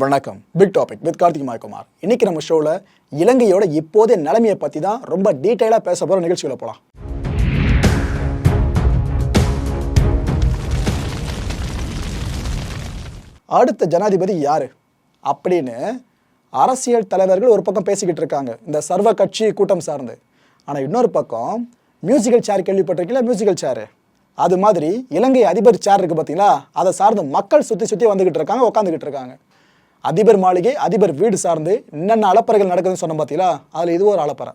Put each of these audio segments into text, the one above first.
வணக்கம். Big topic with Karthik Mayakumar. இன்னைக்கு நம்ம ஷோவில் இலங்கையோட இப்போதைய நிலைமையை பற்றி தான் ரொம்ப டீட்டெயிலாக பேச போகிற நிகழ்ச்சிகளை போகலாம். அடுத்த ஜனாதிபதி யாரு அப்படின்னு அரசியல் தலைவர்கள் ஒரு பக்கம் பேசிக்கிட்டு இருக்காங்க, இந்த சர்வ கட்சி கூட்டம் சார்ந்து. ஆனால் இன்னொரு பக்கம் மியூசிக்கல் சேர் கேள்விப்பட்டிருக்கீங்களா? மியூசிக்கல் சேரு அது மாதிரி இலங்கை அதிபர் சேர் இருக்கு பார்த்தீங்களா, அதை சார்ந்து மக்கள் சுற்றி வந்துகிட்டு இருக்காங்க, உட்காந்துக்கிட்டு இருக்காங்க. அதிபர் மாளிகை, அதிபர் வீடு சார்ந்து என்னென்ன அலப்பறைகள் நடக்குதுன்னு சொன்ன பார்த்தீங்களா, அதில் இது ஒரு அலப்பறை.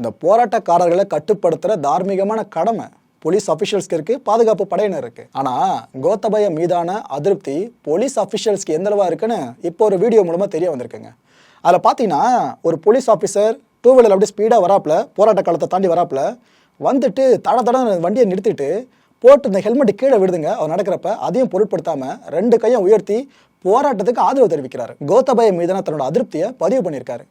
இந்த போராட்டக்காரர்களை கட்டுப்படுத்துகிற தார்மீகமான கடமை போலீஸ் அஃபிஷியல்ஸ்க்கு இருக்குது, பாதுகாப்பு படையினர் இருக்குது. ஆனால் கோத்தபய மீதான அதிருப்தி போலீஸ் அஃபிஷியல்ஸ்க்கு எந்த அளவாக இருக்குன்னு இப்போ ஒரு வீடியோ மூலமாக தெரிய வந்திருக்குங்க. அதில் பார்த்தீங்கன்னா ஒரு போலீஸ் ஆஃபீஸர் டூ வீலர் அப்படியே ஸ்பீடாக வராப்பில், போராட்ட காலத்தை தாண்டி வராப்பில் வந்துட்டு தட வண்டியை நிறுத்திட்டு போட்டு இந்த ஹெல்மெட்டு கீழே விடுதுங்க. அவர் நடக்கிறப்ப அதையும் பொருட்படுத்தாமல் ரெண்டு கையும் உயர்த்தி போராட்டத்துக்கு ஆதரவு தெரிவிக்கிறார். கோத்தபய மீதான தன்னோட அதிருப்தியை பதிவு பண்ணியிருக்காரு.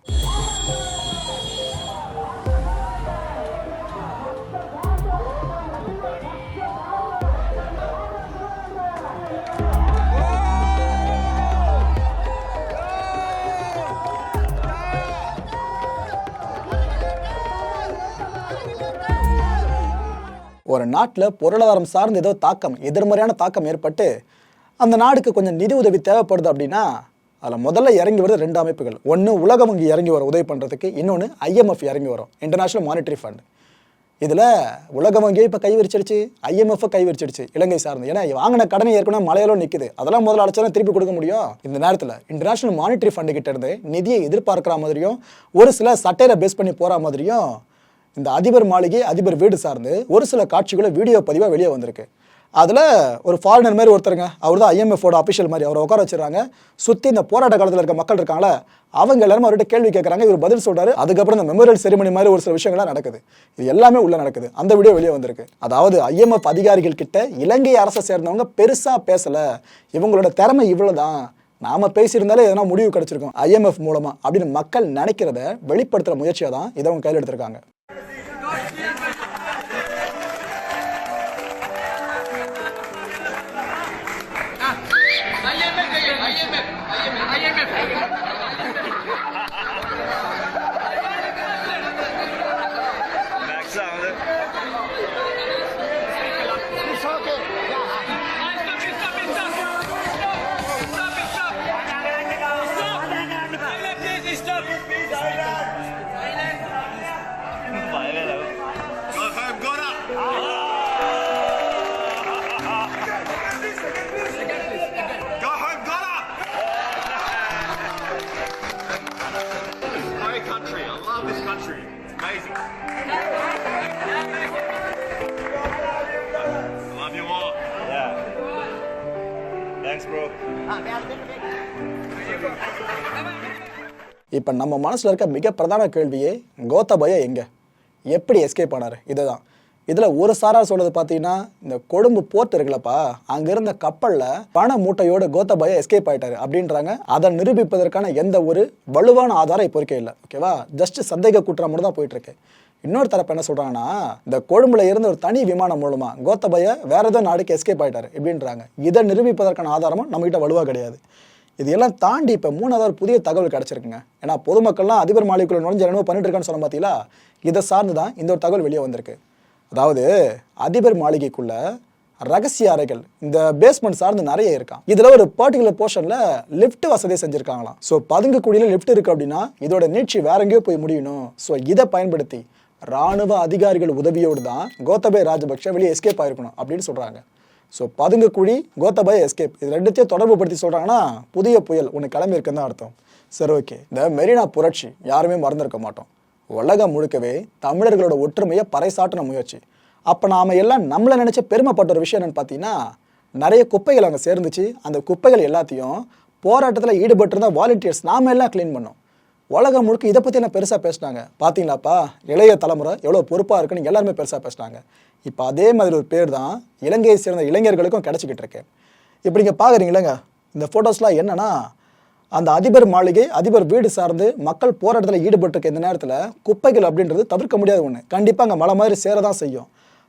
ஒரு நாட்டில் பொருளாதாரம் சார்ந்து ஏதோ தாக்கம், எதிர்மறையான தாக்கம் ஏற்பட்டு அந்த நாடுக்கு கொஞ்சம் நிதி உதவி தேவைப்படுது அப்படின்னா அதில் முதல்ல இறங்கி வருது ரெண்டு அமைப்புகள். ஒன்று உலக வங்கி இறங்கி வரும் உதவி பண்ணுறதுக்கு, இன்னொன்று IMF இறங்கி வரும், இன்டர்நேஷ்னல் மானிட்டரி ஃபண்ட். இதில் உலக வங்கியை இப்போ கை விரிச்சிடுச்சு, IMF கை விரிச்சிடுச்சு இலங்கை சார்ந்து. ஏன்னா வாங்கின கடனை ஏற்கனவே மலையிலோ நிற்குது, அதெல்லாம் முதல்ல அழைச்சாலும் திருப்பி கொடுக்க முடியும். இந்த நேரத்தில் இன்டர்நேஷ்னல் மானிட்டரி ஃபண்டு கிட்ட இருந்து நிதியை எதிர்பார்க்குற மாதிரியும் ஒரு சில சட்டையில பேஸ் பண்ணி போகிற மாதிரியும் இந்த அதிபர் மாளிகை, அதிபர் வீடு சார்ந்து ஒரு சில காட்சிகளை வீடியோ பதிவாக வெளியே வந்திருக்கு. அதில் ஒரு ஃபாரினர் மாதிரி ஒருத்தருங்க, அவர் தான் IMFோட அஃபிஷியல் மாதிரி, அவரை உட்கார வச்சுறாங்க. சுற்றி இந்த போராட்ட காலத்தில் இருக்க மக்கள் இருக்காங்களே, அவங்க எல்லாரும் அவர்கிட்ட கேள்வி கேட்குறாங்க, இவர் பதில் சொல்கிறாரு. அதுக்கப்புறம் இந்த மெமோரியல் செரிமனி மாதிரி ஒரு சில விஷயங்கள்லாம் நடக்குது. இது எல்லாமே உள்ளே நடக்குது. அந்த வீடியோ வெளியே வந்திருக்கு. அதாவது IMF அதிகாரிகள் கிட்ட இலங்கை அரசை சேர்ந்தவங்க பெருசாக பேசலை, இவங்களோட திறமை இவ்வளோதான், நாம் பேசியிருந்தாலே எதனா முடிவு கிடச்சிருக்கோம் IMF மூலமாக அப்படின்னு மக்கள் நினைக்கிறத வெளிப்படுத்துகிற முயற்சியாக தான் இதை அவங்க கையில் எடுத்திருக்காங்க. இப்போ நம்ம மனசில் இருக்க மிக பிரதான கேள்வியே கோத்தபய எங்கே, எப்படி எஸ்கேப் ஆனார்? இதுதான். இதில் ஒரு சாரார் சொல்கிறது பார்த்தீங்கன்னா, இந்த கொழும்பு போர்ட் இருக்குல்லப்பா, அங்கே இருந்த கப்பலில் பண மூட்டையோட கோத்தபய எஸ்கேப் ஆகிட்டாரு அப்படின்றாங்க. அதை நிரூபிப்பதற்கான எந்த ஒரு வலுவான ஆதாரம் இப்போ இருக்கே இல்லை. ஓகேவா, ஜஸ்ட் சந்தேக கூட்டுற மட்டும் தான் போயிட்டுருக்கு. இன்னொரு தரப்பு என்ன சொல்கிறாங்கன்னா, இந்த கொழும்புல இருந்து ஒரு தனி விமானம் மூலமாக கோத்தபய வேற ஏதோ நாடுக்கு எஸ்கேப் ஆகிட்டாரு இப்படின்றாங்க. இதை நிரூபிப்பதற்கான ஆதாரமும் நம்மகிட்ட வலுவாக கிடையாது. இது எல்லாம் தாண்டி இப்போ மூணாவது புதிய தகவல் கிடச்சிருக்குங்க. ஏன்னா பொதுமக்கள்லாம் அதிபர் மாளிகைக்குள்ள நுழைஞ்சு என்னவோ பண்ணிட்டு இருக்கான்னு சொன்ன பார்த்தீங்களா, இதை சார்ந்து தான் இந்த ஒரு தகவல் வெளியே வந்திருக்கு. அதாவது அதிபர் மாளிகைக்குள்ள ரகசிய அறைகள் இந்த பேஸ்மெண்ட் சார்ந்து நிறைய இருக்கான். இதுல ஒரு பர்டிகுலர் போர்ஷன்ல லிஃப்ட் வசதி செஞ்சிருக்காங்களாம். ஸோ பதுங்கக்கூடியில லிஃப்ட் இருக்கு அப்படின்னா இதோட நீட்சி வேற எங்கேயோ போய் முடியணும். ஸோ இதை பயன்படுத்தி ராணுவ அதிகாரிகள் உதவியோடு தான் கோத்தபய ராஜபக்ஷ வெளியே எஸ்கேப் ஆயிருக்கணும் அப்படின்னு சொல்றாங்க. ஸோ பதுங்குக்குழி, கோத்தபாய எஸ்கேப், இது ரெண்டுத்தையும் தொடர்பு படுத்தி சொல்கிறாங்கன்னா புதிய புயல் ஒன்று கிளம்பி இருக்குன்னு தான் அர்த்தம். சரி, ஓகே. இந்த மெரினா புரட்சி யாருமே மறந்துருக்க மாட்டோம். உலகம் முழுக்கவே தமிழர்களோட ஒற்றுமையை பறைசாற்றின முயற்சி. அப்போ நாம் எல்லாம் நம்மளை நினச்ச பெருமைப்பட்ட ஒரு விஷயம் என்னென்னு பார்த்தீங்கன்னா, நிறைய குப்பைகள் அங்கே சேர்ந்துச்சு. அந்த குப்பைகள் எல்லாத்தையும் போராட்டத்தில் ஈடுபட்டிருந்த வாலண்டியர்ஸ் நாம எல்லாம் க்ளீன் பண்ணோம். உலகம் முழுக்க இதை பற்றி எல்லாம் பெருசாக பேசினாங்க. பார்த்தீங்களாப்பா, இளைய தலைமுறை எவ்வளோ பொறுப்பாக இருக்குன்னு எல்லாருமே பெருசாக பேசினாங்க. இப்போ அதே மாதிரி ஒரு பேர் தான் இலங்கையை சேர்ந்த இளைஞர்களுக்கும் கிடச்சிக்கிட்டு இருக்கு. இப்போ நீங்கள் பார்க்குறீங்களேங்க, இந்த ஃபோட்டோஸ்லாம் என்னென்னா, அந்த அதிபர் மாளிகை, அதிபர் வீடு சார்ந்து மக்கள் போராட்டத்தில் ஈடுபட்டிருக்க இந்த நேரத்தில் குப்பைகள் அப்படின்றது தவிர்க்க முடியாத ஒன்று. கண்டிப்பாக அங்கே மலை மாதிரி சேரதான் செய்யும்.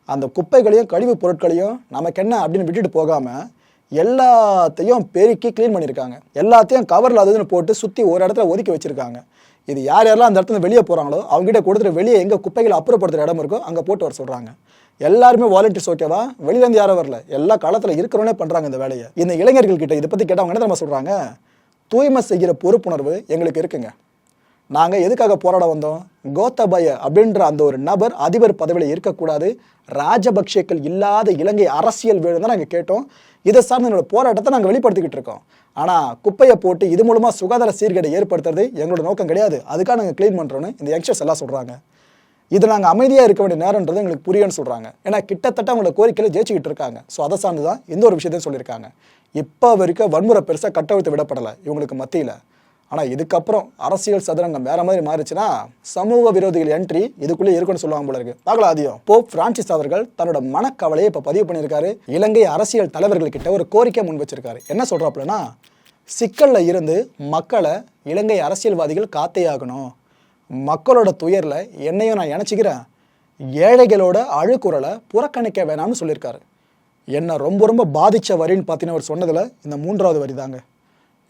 அந்த குப்பைகளையும் கழிவுப் பொருட்களையும் நமக்கு என்ன அப்படின்னு விட்டுட்டு போகாமல் எல்லாத்தையும் பெருக்கி க்ளீன் பண்ணியிருக்காங்க. எல்லாத்தையும் கவரில் அதுன்னு போட்டு சுற்றி ஒரு இடத்துல ஒதுக்கி வச்சுருக்காங்க. இது யார் யாரெல்லாம் அந்த இடத்துல வெளியே போகிறாங்களோ அவங்ககிட்ட கொடுத்துட்டு வெளியே எங்கே குப்பைகளை அப்புறப்படுத்துகிற இடம் இருக்கோ அங்கே போட்டு வர சொல்கிறாங்க. எல்லாருமே வாலண்டியர்ஸ். ஓகேவா? வெளியிலேருந்து யாரும் வரல, எல்லா காலத்தில் இருக்கிறவனே பண்ணுறாங்க இந்த வேலையை. இந்த இளைஞர்கள் கிட்ட இதை பற்றி கேட்டால் அவங்க என்ன தெரியுமா சொல்கிறாங்க? தூய்மை செய்கிற பொறுப்புணர்வு எங்களுக்கு இருக்குங்க. நாங்கள் எதுக்காக போராட வந்தோம்? கோத்தபாய அப்படின்ற அந்த ஒரு நபர் அதிபர் பதவியில் இருக்கக்கூடாது, ராஜபக்சேக்கள் இல்லாத இலங்கை அரசியல் வேணும் தான் நாங்கள் கேட்டோம். இதை சார்ந்த எங்களோட போராட்டத்தை நாங்கள் வெளிப்படுத்திக்கிட்டு இருக்கோம். ஆனால் குப்பையை போட்டு இது மூலமாக சுகாதார சீர்கேடை ஏற்படுத்துறது எங்களோட நோக்கம் கிடையாது. அதுக்காக நாங்கள் க்ளீன் பண்ணுறோன்னு இந்த யங்ஸ்டர்ஸ் எல்லாம் சொல்கிறாங்க. இது நாங்கள் அமைதியாக இருக்க வேண்டிய நேரன்றது எங்களுக்கு புரியும்னு சொல்கிறாங்க. ஏன்னா கிட்டத்தட்ட அவங்களோட கோரிக்கையில் ஜெயிச்சுக்கிட்டு இருக்காங்க. ஸோ அதை சார்ந்து தான் எந்த ஒரு விஷயத்தையும் சொல்லியிருக்காங்க. இப்போ வரைக்கும் வன்முறை பெருசாக கட்டவிழ்த்து விடப்படலை இவங்களுக்கு மத்தியில். ஆனால் இதுக்கப்புறம் அரசியல் சதுரங்கம் வேற மாதிரி மாறிச்சுன்னா சமூக விரோதிகள் என்ட்ரி இதுக்குள்ளே இருக்குன்னு சொல்லுவாங்க போல இருக்கு. பார்க்கலாம் அதையும். போப் பிரான்சிஸ் அவர்கள் தன்னோட மனக்கவலையை இப்போ பதிவு பண்ணியிருக்காரு. இலங்கை அரசியல் தலைவர்கள்கிட்ட ஒரு கோரிக்கை முன் வச்சிருக்காரு. என்ன சொல்றாப்புலன்னா, சிக்கலில் இருந்து மக்களை இலங்கை அரசியல்வாதிகள் காத்தே ஆகணும். மக்களோட துயரில் என்னையும் நான் இணைச்சிக்கிறேன், ஏழைகளோட அழுக்குறலை புறக்கணிக்க வேணாம்னு சொல்லியிருக்காரு. என்ன ரொம்ப ரொம்ப பாதித்த வரின்னு பார்த்தீங்கன்னா அவர் சொன்னதில் இந்த 3வது வரி தாங்க.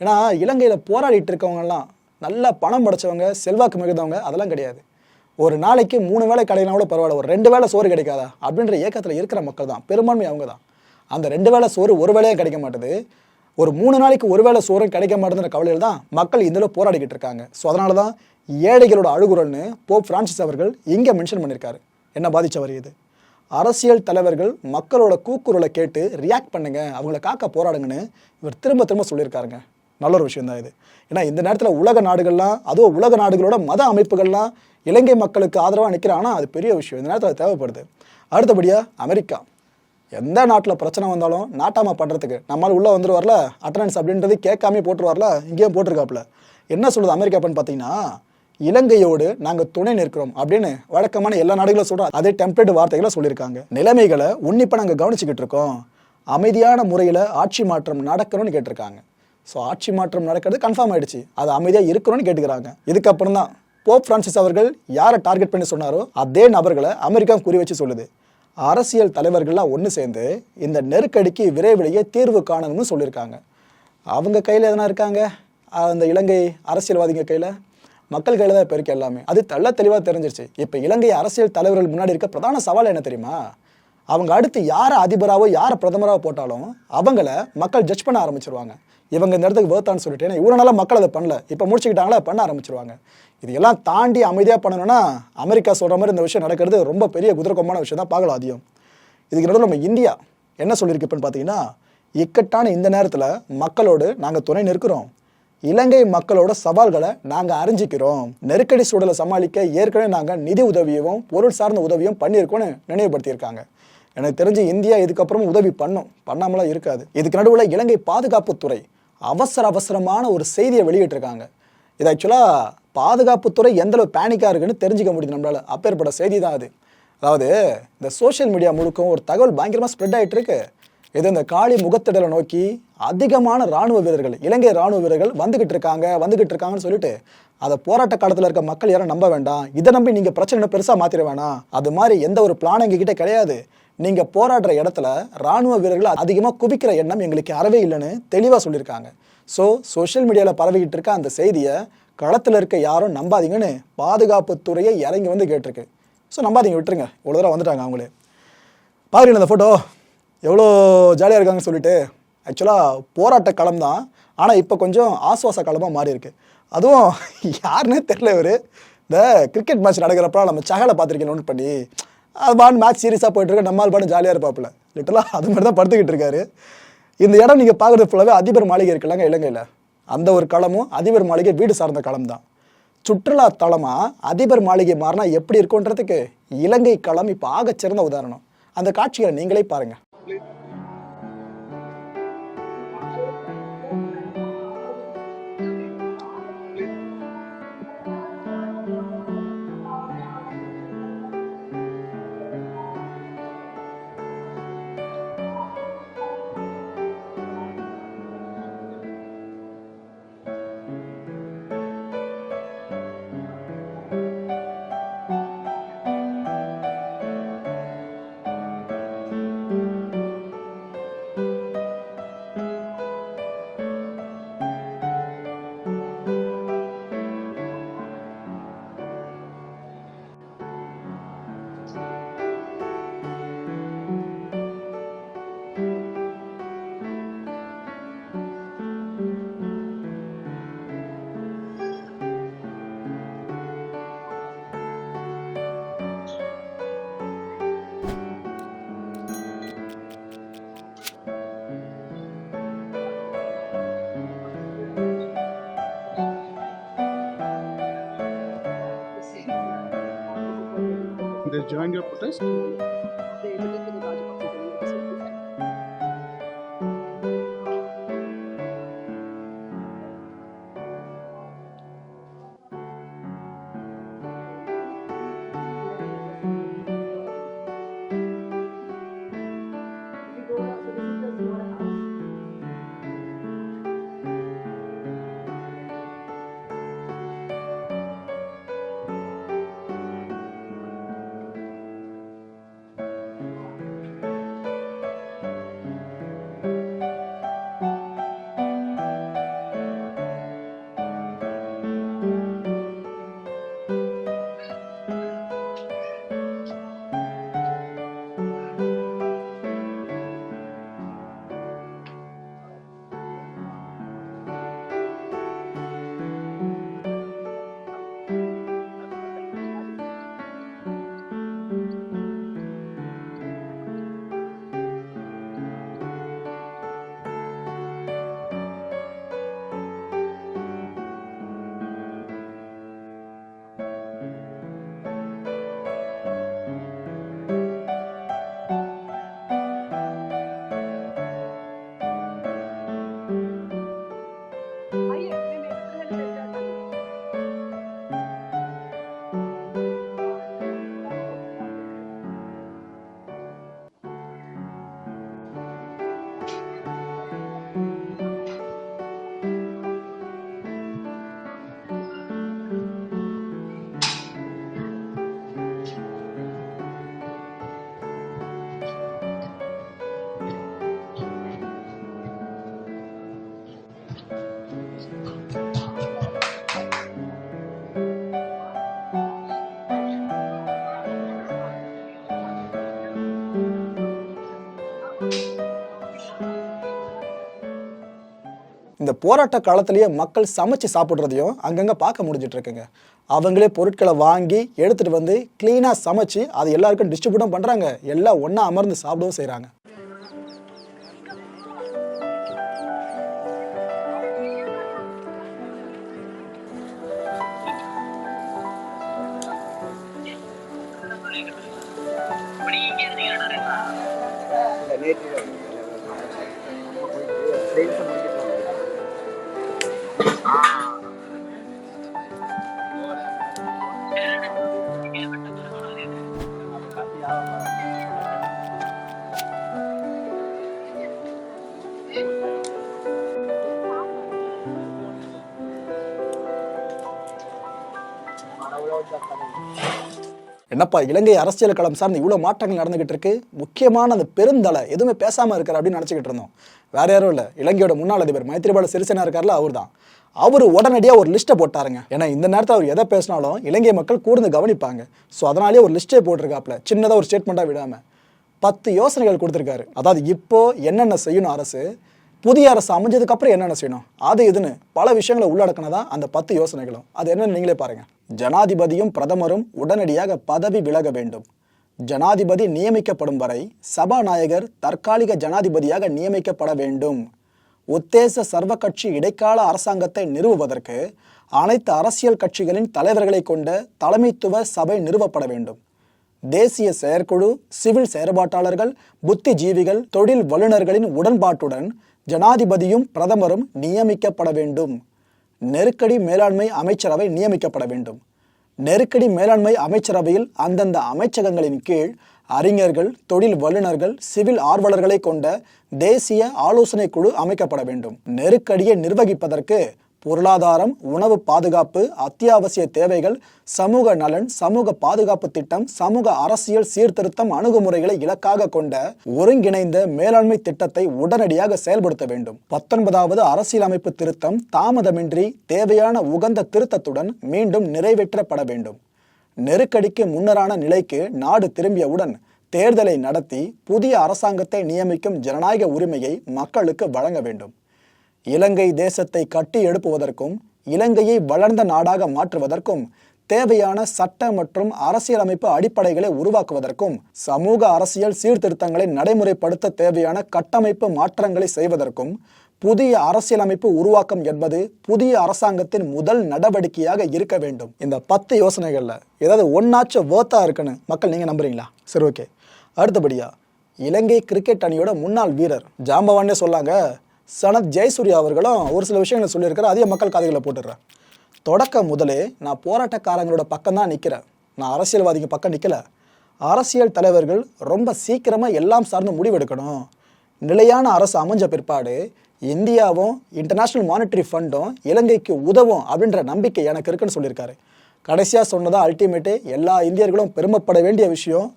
ஏன்னா இலங்கையில் போராடிட்டு இருக்கவங்கலாம் நல்லா பணம் படைச்சவங்க, செல்வாக்கு மிகுந்தவங்க அதெல்லாம் கிடையாது. ஒரு நாளைக்கு 3 வேளை கிடைக்கலாம் கூட பரவாயில்ல, ஒரு 2 வேளை சோறு கிடைக்காதா அப்படின்ற இயக்கத்தில் இருக்கிற மக்கள் தான் பெரும்பான்மை. அவங்க தான் அந்த 2 வேளை சோறு ஒரு வேளையே கிடைக்க மாட்டுது, ஒரு 3 நாளைக்கு ஒரு வேளை சோறும் கிடைக்க மாட்டேதுன்ற கவலையில் தான் மக்கள் இதில் போராடிக்கிட்டு இருக்காங்க. ஸோ அதனால தான் ஏழைகளோட அழுகுறல்னு போப் பிரான்சிஸ் அவர்கள் இங்கே மென்ஷன் பண்ணியிருக்காரு. என்ன பாதித்த வரி இது? அரசியல் தலைவர்கள் மக்களோட கூக்குரலை கேட்டு ரியாக்ட் பண்ணுங்க, அவங்கள காக்க போராடுங்கன்னு இவர் திரும்ப திரும்ப சொல்லியிருக்காருங்க. நல்ல ஒரு விஷயம் தான் இது. ஏன்னா இந்த நேரத்தில் உலக நாடுகள்லாம், அதுவும் உலக நாடுகளோட மத அமைப்புகள்லாம் இலங்கை மக்களுக்கு ஆதரவாக நிற்கிறாங்கன்னா அது பெரிய விஷயம். இந்த நேரத்தில் தேவைப்படுது. அடுத்தபடியாக அமெரிக்கா. எந்த நாட்டில் பிரச்சனை வந்தாலும் நாட்டாமா பண்ணுறதுக்கு நம்மளால் உள்ளே வந்துடுவார்ல, அட்டண்டன்ஸ் அப்படின்றது கேட்காமே போட்டுருவார்ல, இங்கேயும் போட்டிருக்காப்புல. என்ன சொல்லுது அமெரிக்கா அப்படின்னு பார்த்தீங்கன்னா, இலங்கையோடு நாங்கள் துணை நிற்கிறோம் அப்படின்னு வழக்கமான எல்லா நாடுகளும் சொல்கிறோம். அதே டெம்ப்ளேட் வார்த்தைகளை சொல்லியிருக்காங்க. நிலைமைகளை உன்னிப்பாக நாங்கள் கவனிச்சுக்கிட்டு இருக்கோம், அமைதியான முறையில் ஆட்சி மாற்றம் நடக்கணும்னு கேட்டிருக்காங்க. ஸோ ஆட்சி மாற்றம் நடக்கிறது கன்ஃபார்ம் ஆயிடுச்சு, அது அமைதியாக இருக்கணும்னு கேட்டுக்கிறாங்க. இதுக்கப்புறம் தான் போப் பிரான்சிஸ் அவர்கள் யாரை டார்கெட் பண்ணி சொன்னாரோ அதே நபர்களை அமெரிக்கா குறி வச்சு சொல்லுது. அரசியல் தலைவர்கள்லாம் ஒன்று சேர்ந்து இந்த நெருக்கடிக்கு விரைவிலேயே தீர்வு காணணும்னு சொல்லியிருக்காங்க. அவங்க கையில் எதனா இருக்காங்க? அந்த இலங்கை அரசியல்வாதிங்க கையில், மக்கள் கையில் தான் இப்போ இருக்கு எல்லாமே. அது தெளிவாக தெரிஞ்சிருச்சு. இப்போ இலங்கை அரசியல் தலைவர்கள் முன்னாடி இருக்க பிரதான சவால் என்ன தெரியுமா? அவங்க அடுத்து யாரை அதிபராகவோ யாரை பிரதமராக போட்டாலும் அவங்கள மக்கள் ஜட்ஜ் பண்ண ஆரம்பிச்சிருவாங்க. இவங்க இந்த இடத்துக்கு வேர்த்தான்னு சொல்லிட்டு, ஏன்னா இவ்வளோ நாளாக மக்கள் அதை பண்ணல, இப்போ முடிச்சுக்கிட்டாங்களா பண்ண ஆரம்பிச்சிருவாங்க. இது எல்லாம் தாண்டி அமைதியாக பண்ணணும்னா அமெரிக்கா சொல்கிற மாதிரி இந்த விஷயம் நடக்கிறது ரொம்ப பெரிய குதிரக்கமான விஷயம் தான். பார்க்கலாம் அதையும். இதுக்கு நடுவில் நம்ம இந்தியா என்ன சொல்லியிருக்கு இப்போன்னு பார்த்தீங்கன்னா, இக்கட்டான இந்த நேரத்தில் மக்களோடு நாங்கள் துணை நிற்கிறோம், இலங்கை மக்களோட சவால்களை நாங்கள் அறிஞ்சிக்கிறோம், நெருக்கடி சூழலை சமாளிக்க ஏற்கனவே நாங்கள் நிதி உதவியும் பொருள் சார்ந்த உதவியும் பண்ணியிருக்கோன்னு நினைவுபடுத்தியிருக்காங்க. எனக்கு தெரிஞ்சு இந்தியா இதுக்கப்புறம் உதவி பண்ணாமலாம் இருக்காது. இதுக்கு நடுவில் இலங்கை பாதுகாப்புத்துறை அவசரமான ஒரு செய்தியை வெளியிட்டிருக்காங்க. இது ஆக்சுவலாக பாதுகாப்புத்துறை எந்தளவு பேனிக்காக இருக்குன்னு தெரிஞ்சுக்க முடியுது நம்மளால். அப்பேற்பட்ட செய்தி தான் அது. அதாவது இந்த சோஷியல் மீடியா முழுக்கும் ஒரு தகவல் பயங்கரமாக ஸ்ப்ரெட் ஆகிட்டு இருக்கு. இது இந்த காளி முகத்திடலை நோக்கி அதிகமான இராணுவ வீரர்கள், இலங்கை இராணுவ வீரர்கள் வந்துகிட்டு இருக்காங்கன்னு சொல்லிட்டு அதை போராட்ட காலத்தில் இருக்க மக்கள் யாரும் நம்ப வேண்டாம், இதை நம்பி நீங்கள் பிரச்சனை பெருசாக மாற்றிட வேணாம், அது மாதிரி எந்த ஒரு பிளான் எங்ககிட்ட கிடையாது, நீங்கள் போராடுற இடத்துல இராணுவ வீரர்கள் அதிகமாக குவிக்கிற எண்ணம் எங்களுக்கு அறவே இல்லைன்னு தெளிவாக சொல்லியிருக்காங்க. ஸோ சோஷியல் மீடியாவில் பரவிக்கிட்டு இருக்க அந்த செய்தியை களத்தில் இருக்க யாரும் நம்பாதீங்கன்னு பாதுகாப்புத்துறையை இறங்கி வந்து கேட்டிருக்கு. ஸோ நம்பாதீங்க, விட்டுருங்க. இவ்வளோ தூரம் வந்துட்டாங்க அவங்களே. பாருங்க இந்த ஃபோட்டோ எவ்வளோ ஜாலியாக இருக்காங்கன்னு சொல்லிட்டு. ஆக்சுவலாக போராட்ட களம் தான், ஆனால் இப்போ கொஞ்சம் ஆசுவாச காலமாக மாறி இருக்கு. அதுவும் யாருன்னே தெரியல. இவர் இந்த கிரிக்கெட் மேட்ச் நடக்கிறப்ப நம்ம சகலை பார்த்துருக்கேன் நோட் பண்ணி, அது பாட்டு மேட்ச் சீரியஸாக போயிட்டு இருக்க, நம்மால் பாட்டு ஜாலியாக இருப்பாப்புல. லிட்டரலாக அது மாதிரி தான் படுத்துக்கிட்டு இருக்காரு. இந்த இடம் நீங்கள் பார்க்குறது ஃபுல்லாகவே அதிபர் மாளிகை இருக்குல்லங்க இலங்கையில், அந்த ஒரு களமும் அதிபர் மாளிகை வீடு சார்ந்த களம் தான். சுற்றுலா தலமாக அதிபர் மாளிகை மாறினா எப்படி இருக்குன்றதுக்கு இலங்கை களம் இப்போ ஆகச்சிறந்த உதாரணம். அந்த காட்சிகளை நீங்களே பாருங்கள். They joined your protest? இந்த போராட்ட காலத்திலேயே மக்கள் சமைச்சு சாப்பிட்றதையும் அங்கங்கே பார்க்க முடிஞ்சிட்டு இருக்குங்க. அவங்களே பொருட்களை வாங்கி எடுத்துகிட்டு வந்து க்ளீனாக சமைச்சு அது எல்லாருக்கும் டிஸ்ட்ரிபியூட்டும் பண்ணுறாங்க, எல்லாம் ஒன்றா அமர்ந்து சாப்பிடவும் செய்கிறாங்க. என்னப்பா இலங்கை அரசியல் களம் சார்ந்து இவ்வளோ மாற்றங்கள் நடந்துகிட்டு இருக்கு, முக்கியமான அந்த பெருந்தலை எதுவுமே பேசாமல் இருக்கார் அப்படின்னு நினச்சிக்கிட்டு இருந்தோம். வேற யாரும் இல்லை, இலங்கையோட முன்னாள் அதிபர் மைத்ரிபால சிறிசேனா இருக்கார்ல, அவர் தான். அவர் உடனடியாக ஒரு லிஸ்ட்டை போட்டாருங்க. ஏன்னா இந்த நேரத்தில் அவர் எதை பேசினாலும் இலங்கை மக்கள் கூர்ந்து கவனிப்பாங்க. ஸோ அதனாலேயே ஒரு லிஸ்ட்டே போட்டிருக்காப்புல, சின்னதாக ஒரு ஸ்டேட்மெண்ட்டாக விடாமல் 10 யோசனைகள் கொடுத்துருக்காரு. அதாவது இப்போ என்னென்ன செய்யணும் அரசு, புதிய அரசு அமைஞ்சதுக்கு அப்புறம் என்னென்ன செய்யணும், அது இதுன்னு பல விஷயங்களை உள்ளடக்கினதான் அந்த 10 யோசனைகளும். அது என்னன்னு நீங்களே பாருங்க. ஜனாதிபதியும் பிரதமரும் உடனடியாக பதவி விலக வேண்டும். ஜனாதிபதி நியமிக்கப்படும் வரை சபாநாயகர் தற்காலிக ஜனாதிபதியாக நியமிக்கப்பட வேண்டும். உத்தேச சர்வ கட்சி இடைக்கால அரசாங்கத்தை நிறுவுவதற்கு அனைத்து அரசியல் கட்சிகளின் தலைவர்களை கொண்ட தலைமைத்துவ சபை நிறுவப்பட வேண்டும். தேசிய செயற்குழு, சிவில் செயற்பாட்டாளர்கள், புத்திஜீவிகள், தொழில் வல்லுநர்களின் உடன்பாட்டுடன் ஜனாதிபதியும் பிரதமரும் நியமிக்கப்பட வேண்டும். நெருக்கடி மேலாண்மை அமைச்சரவை நியமிக்கப்பட வேண்டும். நெருக்கடி மேலாண்மை அமைச்சரவையில் அந்தந்த அமைச்சகங்களின் கீழ் அறிஞர்கள், தொழில் வல்லுநர்கள், சிவில் ஆர்வலர்களை கொண்ட தேசிய ஆலோசனை குழு அமைக்கப்பட வேண்டும். நெருக்கடியை நிர்வகிப்பதற்கு பொருளாதாரம், உணவு பாதுகாப்பு, அத்தியாவசிய தேவைகள், சமூக நலன், சமூக பாதுகாப்பு திட்டம், சமூக அரசியல் சீர்திருத்தம் அணுகுமுறைகளை இலக்காக கொண்ட ஒருங்கிணைந்த மேலாண்மை திட்டத்தை உடனடியாக செயல்படுத்த வேண்டும். 19வது அரசியலமைப்பு திருத்தம் தாமதமின்றி தேவையான உகந்த திருத்தத்துடன் மீண்டும் நிறைவேற்றப்பட வேண்டும். நெருக்கடிக்கு முன்னரான நிலைக்கு நாடு திரும்பியவுடன் தேர்தலை நடத்தி புதிய அரசாங்கத்தை நியமிக்கும் ஜனநாயக உரிமையை மக்களுக்கு வழங்க வேண்டும். இலங்கை தேசத்தை கட்டி எழுப்புவதற்கும் இலங்கையை வளர்ந்த நாடாக மாற்றுவதற்கும் தேவையான சட்ட மற்றும் அரசியலமைப்பு அடிப்படைகளை உருவாக்குவதற்கும் சமூக அரசியல் சீர்திருத்தங்களை நடைமுறைப்படுத்த தேவையான கட்டமைப்பு மாற்றங்களை செய்வதற்கும் புதிய அரசியலமைப்பு உருவாக்கம் என்பது புதிய அரசாங்கத்தின் முதல் நடவடிக்கையாக இருக்க வேண்டும். இந்த 10 யோசனைகள்ல ஏதாவது ஒன்னாச்சும் வேர்த்தா இருக்குன்னு மக்கள் நீங்க நம்புறீங்களா? சரி, ஓகே. அடுத்தபடியா இலங்கை கிரிக்கெட் அணியோட முன்னாள் வீரர் ஜாம்பவானே சொல்லாங்க சனத் ஜெயசூர்யா அவர்களும் ஒரு சில விஷயங்களை சொல்லியிருக்கிற அதிக மக்கள் காதுகளை போட்டுடுறேன். தொடக்க முதலே நான் போராட்டக்காரங்களோட பக்கம் தான் நிற்கிறேன், நான் அரசியல்வாதிங்க பக்கம் நிற்கல. அரசியல் தலைவர்கள் ரொம்ப சீக்கிரமாக எல்லாம் சார்ந்து முடிவெடுக்கணும். நிலையான அரசு அமைஞ்ச பிற்பாடு இந்தியாவும் இன்டர்நேஷ்னல் மானிட்டரி ஃபண்டும் இலங்கைக்கு உதவும் அப்படின்ற நம்பிக்கை எனக்கு இருக்குன்னு சொல்லியிருக்காரு. கடைசியாக சொன்னதா அல்டிமேட்டு எல்லா இந்தியர்களும் பெருமைப்பட வேண்டிய விஷயம்,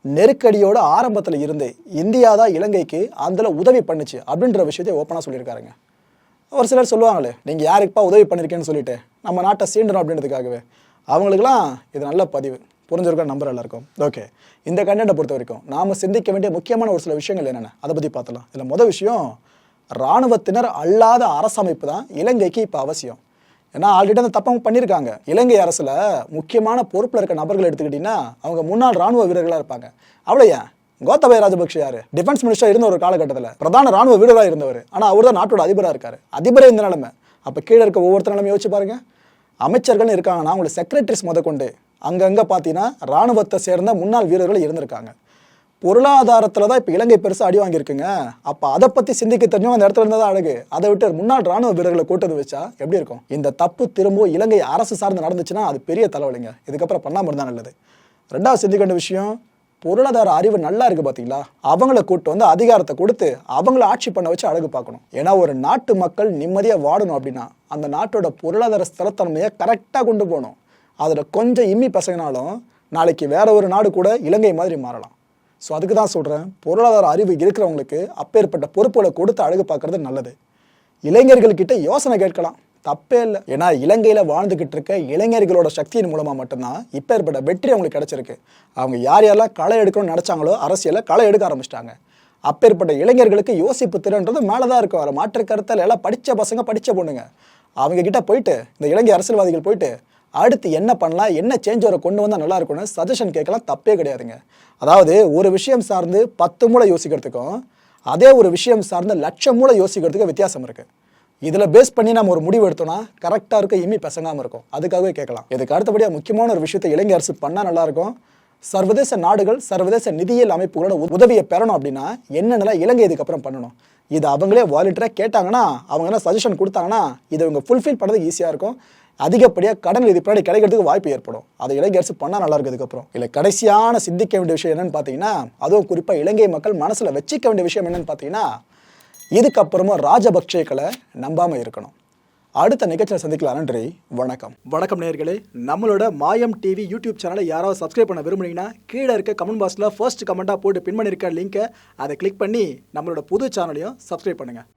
நெருக்கடியோட ஆரம்பத்தில் இருந்து இந்தியா தான் இலங்கைக்கு அதில் உதவி பண்ணுச்சு அப்படின்ற விஷயத்தை ஓப்பனாக சொல்லியிருக்காருங்க. ஒரு சிலர் சொல்லுவாங்களே, நீங்கள் யாருக்குப்பா உதவி பண்ணியிருக்கேன்னு சொல்லிட்டு நம்ம நாட்டை சீண்டணும் அப்படின்றதுக்காகவே. அவங்களுக்குலாம் இது நல்ல பதிவு புரிஞ்சிருக்க நம்பர் எல்லாருக்கும். ஓகே, இந்த கண்டென்ட்டை பொறுத்த வரைக்கும் நாம் சிந்திக்க வேண்டிய முக்கியமான ஒரு சில விஷயங்கள் என்னென்ன அதை பற்றி பார்த்தலாம். இதில் மொதல் விஷயம், இராணுவத்தினர் அல்லாத அரசமைப்பு தான் இலங்கைக்கு இப்போ அவசியம். ஏன்னா ஆல்ரெடி அந்த தப்பம் பண்ணியிருக்காங்க. இலங்கை அரசில் முக்கியமான பொறுப்பில் இருக்க நபர்கள் எடுத்துக்கிட்டிங்கன்னா அவங்க முன்னாள் ராணுவ வீரர்களாக இருப்பாங்க. அவ்வளோ ஏன் கோத்தபய ராஜபக்ஷ யார் டிஃபென்ஸ் மினிஸ்டர் இருந்த ஒரு காலகட்டத்தில் பிரதான ராணுவ வீரராக இருந்தவர். ஆனால் அவர் தான் நாட்டோட அதிபராக இருக்காரு. அதிபரே இந்த நிலைமை. அப்போ கீழே இருக்க ஒவ்வொருத்தர் நிலைமை யோசிச்சு பாருங்க. அமைச்சர்கள் இருக்காங்கன்னா அவங்களை செக்ரட்டரிஸ் முதற்கொண்டு அங்கங்கே பார்த்தீங்கன்னா ராணுவத்தை சேர்ந்த முன்னாள் வீரர்கள் இருந்திருக்காங்க. பொருளாதாரத்தில் தான் இப்போ இலங்கை பெருசாக அடி வாங்கியிருக்குங்க. அப்போ அதை பற்றி சிந்திக்க தெரிஞ்சவங்க அந்த இடத்துல இருந்ததான் அழகு. அதை விட்டு முன்னாள் ராணுவ வீரர்களை கூட்டது வச்சா எப்படி இருக்கும்? இந்த தப்பு திரும்ப இலங்கை அரசு சார்ந்து நடந்துச்சுன்னா அது பெரிய தலைவலிங்க. இதுக்கப்புறம் பண்ணாமல் இருந்தால் நல்லது. ரெண்டாவது சிந்திக்க வேண்டிய விஷயம், பொருளாதார அறிவு நல்லா இருக்குது பார்த்தீங்களா, அவங்கள கூட்டு வந்து அதிகாரத்தை கொடுத்து அவங்கள ஆட்சி பண்ண வச்சு அழகு பார்க்கணும். ஏன்னா ஒரு நாட்டு மக்கள் நிம்மதியாக வாடணும் அப்படின்னா அந்த நாட்டோட பொருளாதார ஸ்திரத்தன்மையை கரெக்டாக கொண்டு போகணும். அதில் கொஞ்சம் இம்மி பசங்கினாலும் நாளைக்கு வேற ஒரு நாடு கூட இலங்கை மாதிரி மாறலாம். ஸோ அதுக்கு தான் சொல்கிறேன், பொருளாதார அறிவு இருக்கிறவங்களுக்கு அப்பேற்பட்ட பொறுப்புகளை கொடுத்து அழகு பார்க்கறது நல்லது. இளைஞர்கள்கிட்ட யோசனை கேட்கலாம், தப்பே இல்லை. ஏன்னா இலங்கையில் வாழ்ந்துக்கிட்டு இருக்க இளைஞர்களோட சக்தியின் மூலமாக மட்டும்தான் இப்பேற்பட்ட வெற்றி அவங்களுக்கு கிடைச்சிருக்கு. அவங்க யார் யாரெல்லாம் களை எடுக்கணும்னு நினச்சாங்களோ அரசியலில் களை எடுக்க ஆரம்பிச்சிட்டாங்க. அப்பேற்பட்ட இளைஞர்களுக்கு யோசிப்பு திறன்றது மேலே தான் இருக்கும். அதில் மாற்று கருத்தில் எல்லாம் படித்த பசங்க படித்த பொண்ணுங்க அவங்க கிட்ட போயிட்டு இந்த இலங்கை அரசியல்வாதிகள் போயிட்டு அடுத்து என்ன பண்ணலாம், என்ன சேஞ்ச் வர கொண்டு வந்தால் நல்லா இருக்கும்னு சஜஷன் கேட்கலாம், தப்பே கிடையாதுங்க. அதாவது ஒரு விஷயம் சார்ந்து 10 மூளை யோசிக்கிறதுக்கும் அதே ஒரு விஷயம் சார்ந்து 1,00,000 மூளை யோசிக்கிறதுக்கு வித்தியாசம் இருக்குது. இதில் பேஸ் பண்ணி நம்ம ஒரு முடிவு எடுத்தோம்னா கரெக்டாக இருக்க இம்மி பசங்காமல் இருக்கும். அதுக்காகவே கேட்கலாம். இதுக்கு அடுத்தபடியாக முக்கியமான ஒரு விஷயத்தை இலங்கை அரசு பண்ணால் நல்லாயிருக்கும். சர்வதேச நாடுகள், சர்வதேச நிதியியல் அமைப்புகளோட உதவியை பெறணும் அப்படின்னா என்னென்னலாம் இலங்கை இதுக்கப்புறம் பண்ணணும், இது அவங்களே வாலண்டியராக கேட்டாங்கன்னா அவங்க என்ன சஜஷன் கொடுத்தாங்கன்னா இதை இவங்க ஃபுல்ஃபில் பண்ணுறதுக்கு ஈஸியாக இருக்கும். அதிகப்படியாக கடன் இது பின்னாடி கிடைக்கிறதுக்கு வாய்ப்பு ஏற்படும். அதை இலங்கை அரசு பண்ணால் நல்லா இருக்கிறதுக்கப்புறம். இல்லை கடைசியான சிந்திக்க வேண்டிய விஷயம் என்னென்னு பார்த்தீங்கன்னா, அதுவும் குறிப்பாக இலங்கை மக்கள் மனசில் வச்சிக்க வேண்டிய விஷயம் என்னென்னு பார்த்தீங்கன்னா, இதுக்கப்புறமும் ராஜபக்சேக்களை நம்பாமல் இருக்கணும். அடுத்த நிகழ்ச்சியை சந்திக்கலாம். நன்றி, வணக்கம். வணக்கம் நேயர்களே, நம்மளோட மாயம் டிவி யூடியூப் சேனலை யாராவது சப்ஸ்கிரைப் பண்ண விரும்புனீங்கன்னா கீழே இருக்க கமெண்ட் பாக்ஸில் ஃபர்ஸ்ட் கமெண்ட்டாக போட்டு பின் பண்ணியிருக்க லிங்கை அதை கிளிக் பண்ணி நம்மளோட புது சேனலையும் சப்ஸ்கிரைப் பண்ணுங்கள்.